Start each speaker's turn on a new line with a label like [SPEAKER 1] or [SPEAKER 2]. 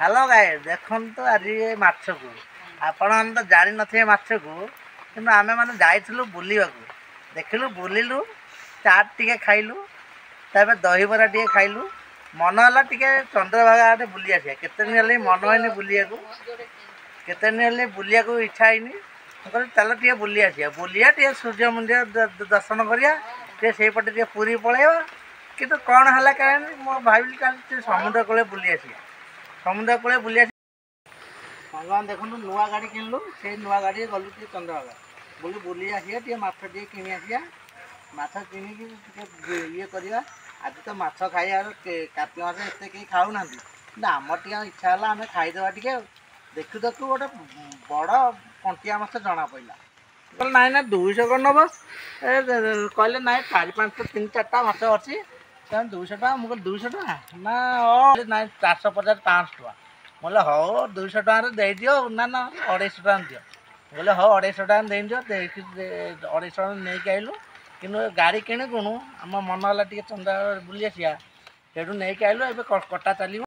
[SPEAKER 1] Hello guys देखो आज ये माछ को आपण तो जानी नथिबे माछ को किंतु आमे माने जाइथिलु बुलिबा को देखिलु बुलिलु चाट टिके खाइलु ताबे दही बरा टिके खाइलु मन हला टिके चंद्रभागा आटे बुली आसिया केते दिन हले मन होइनी बुलिया को केते दिन हले बुलिया को इच्छा आइनी कहले चल टिके बुली आसिया बुलिया टिके सूर्य मंदिर दर्शन करिया टिके सेई पटे टिके पूरी पळेवा किंतु कोन हला कारण मो भाबिल काल समुद्र कोले बुली आसिया समुद्र कूले बुलिया सामान देखो नुआ गाड़ी किनलु से नुआ गाड़ी गलु टे चंद्रभागा बोली बुली आसिया टे माछ टे किनी आसिया माछ किनी ये करवा आज तो माछ खाइबार कार्तिक मास एत कहीं खाऊ ना आम टे इच्छा है आम खाईदेवा टे देखु देखु गोटे बड़ कंटिया माछ जना पड़ा ना ना 200 कर नब कहले ना 4-5 3-4टा माछ अच्छी 200 टका मुझे 200 टका ना ना 450 500 टका बोले हो 200 टकर दे दियो ना ना 250 टका दियो बोले हो 250 टका दे दियो 250 टका नहीं आइलु कि गाड़ी किणी गुणु आम मन है टे चंद्रभागा बुली आसिया से नहीं आइलु ए कटा चलो।